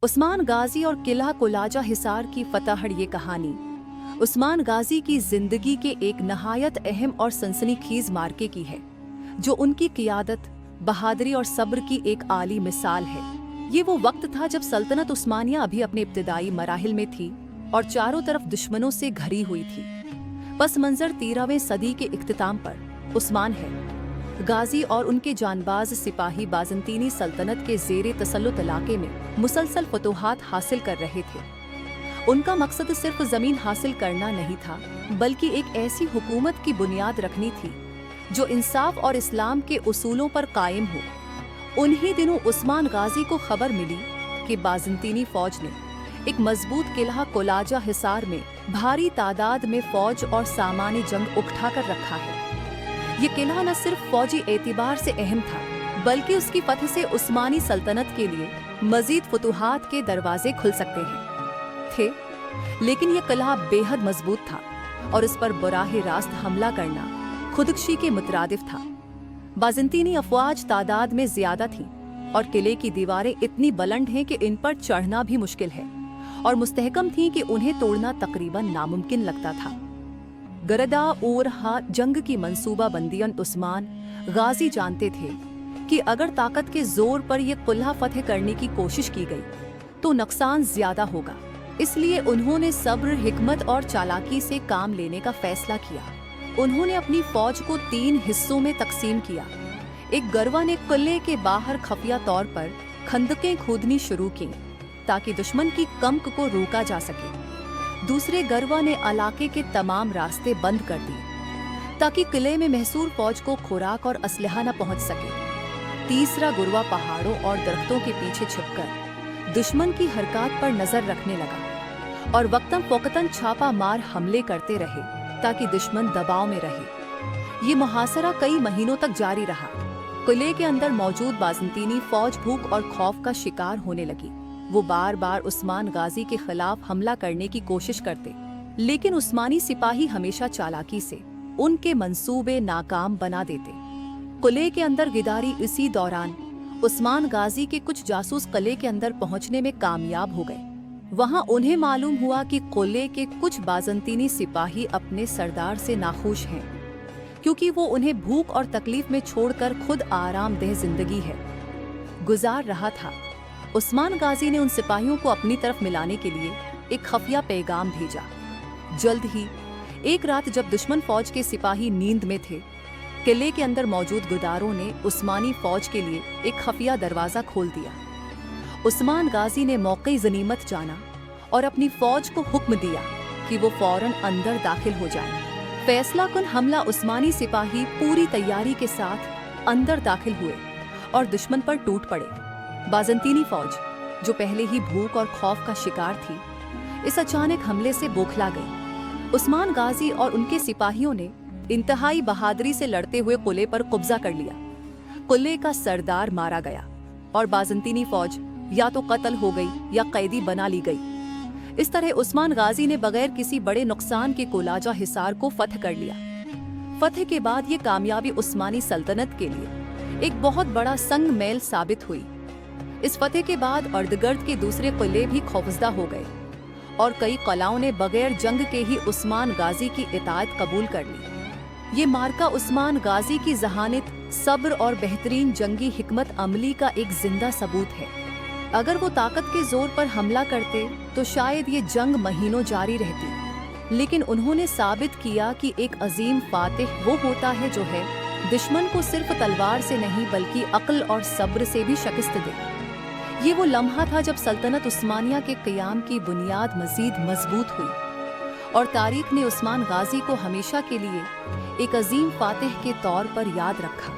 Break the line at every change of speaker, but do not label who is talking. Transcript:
उस्मान गाजी और किला कोलाजा हिसार की फतह। ये कहानी उस्मान गाजी की जिंदगी के एक नहायत अहम और सनसनीखेज मार्के की है, जो उनकी क़ियादत, बहादुरी और सब्र की एक आली मिसाल है। ये वो वक्त था जब सल्तनत उस्मानिया अभी अपने इब्तिदाई मराहिल में थी और चारों तरफ दुश्मनों से घिरी हुई थी। पस मंजर 13वीं सदी के इख्तिताम पर उस्मान है गाजी और उनके जानबाज सिपाही बाज़ंतीनी सल्तनत के ज़ेरे तसल्लुत इलाके में मुसलसल फतूहात हासिल कर रहे थे। उनका मकसद सिर्फ ज़मीन हासिल करना नहीं था, बल्कि एक ऐसी हुकूमत की बुनियाद रखनी थी जो इंसाफ और इस्लाम के उसूलों पर कायम हो। उन्हीं दिनों उस्मान गाजी को खबर मिली कि बाज़ंतीनी फ़ौज ने एक मजबूत किला कोलाजा हिसार में भारी तादाद में फ़ौज और सामानी जंग उकठा कर रखा है। ये किला न सिर्फ फौजी एतबार से अहम था, बल्कि उसकी फतह से उस्मानी सल्तनत के लिए मजीद फतूहात के दरवाजे खुल सकते थे। लेकिन यह किला बेहद मजबूत था और इस पर बराह रास्त हमला करना खुदकुशी के मुतरादिफ था। बाज़ंतीनी अफवाज तादाद में ज्यादा थी और किले की दीवारें इतनी बुलंद हैं कि इन पर चढ़ना भी मुश्किल है और मुस्तहकम थी कि उन्हें तोड़ना तकरीबन नामुमकिन लगता था। गरदा और जंग की मंसूबा बंदियन उस्मान गाजी जानते थे कि अगर ताकत के जोर पर यह किला फतह करने की कोशिश की गई तो नुकसान ज्यादा होगा। इसलिए उन्होंने सब्र, हिकमत और चालाकी से काम लेने का फैसला किया। उन्होंने अपनी फौज को 3 हिस्सों में तकसीम किया। एक गरवा ने किले के बाहर खुफिया तौर पर खंदकें खोदनी शुरू की ताकि दुश्मन की कमक को रोका जा सके। दूसरे गरवा ने इलाके के तमाम रास्ते बंद कर दिए ताकि किले में महसूर फौज को खुराक और असलहा न पहुंच सके। तीसरा गुरवा पहाड़ों और दरख्तों के पीछे छिपकर दुश्मन की हरकत पर नजर रखने लगा और वक्तन फोकतन छापा मार हमले करते रहे ताकि दुश्मन दबाव में रहे। ये मुहासरा कई महीनों तक जारी रहा। किले के अंदर मौजूद बाज़ंतीनी फौज भूख और खौफ का शिकार होने लगी। वो बार बार उस्मान गाजी के खिलाफ हमला करने की कोशिश करते, लेकिन उस्मानी सिपाही हमेशा चालाकी से उनके मंसूबे नाकाम बना देते। किले के अंदर गिदारी। इसी दौरान उस्मान गाजी के कुछ जासूस किले के अंदर पहुंचने में कामयाब हो गए। वहां उन्हें मालूम हुआ कि किले के कुछ बाज़ंतीनी सिपाही अपने सरदार से नाखुश हैं, क्योंकि वो उन्हें भूख और तकलीफ में छोड़कर खुद आरामदेह जिंदगी है गुजार रहा था। उस्मान गाजी ने उन सिपाहियों को अपनी तरफ मिलाने के लिए एक खुफिया पैगाम भेजा। जल्द ही एक रात जब दुश्मन फौज के सिपाही नींद में थे, किले के अंदर मौजूद गुदारों ने उस्मानी फौज के लिए एक खुफिया दरवाजा खोल दिया। उस्मान गाजी ने मौके गनीमत जाना और अपनी फौज को हुक्म दिया कि वो फौरन अंदर दाखिल हो जाए। फैसला कुन हमला उस्मानी सिपाही पूरी तैयारी के साथ अंदर दाखिल हुए और दुश्मन पर टूट पड़े। बाज़ंतीनी फौज, जो पहले ही भूख और खौफ का शिकार थी, इस अचानक हमले से बौखला गई। उस्मान गाजी और उनके सिपाहियों ने इंतहाई बहादुरी से लड़ते हुए किले पर कब्जा कर लिया। किले का सरदार मारा गया और बाज़ंतीनी फौज या तो कत्ल हो गई या कैदी बना ली गई। इस तरह उस्मान गाजी ने बगैर किसी बड़े नुकसान के कोलाजा हिसार को फतह कर लिया। फतह के बाद ये कामयाबी उस्मानी सल्तनत के लिए एक बहुत बड़ा संग मेल साबित हुई। इस फतह के बाद अर्दगर्द के दूसरे किले भी खौफजदा हो गए और कई किलाओं ने बगैर जंग के ही उस्मान गाजी की इताअत कबूल कर ली। ये मार्का उस्मान गाजी की जहानत, सब्र और बेहतरीन जंगी हिकमत अमली का एक जिंदा सबूत है। अगर वो ताकत के जोर पर हमला करते तो शायद ये जंग महीनों जारी रहती, लेकिन उन्होंने साबित किया कि एक अजीम फातिह वो होता है जो है दुश्मन को सिर्फ तलवार से नहीं बल्कि अक्ल और सब्र से भी शिकस्त दे। ये वो लम्हा था जब सल्तनत उस्मानिया के क़याम की बुनियाद मज़ीद मजबूत हुई और तारीख ने उस्मान गाजी को हमेशा के लिए एक अजीम फातिह के तौर पर याद रखा।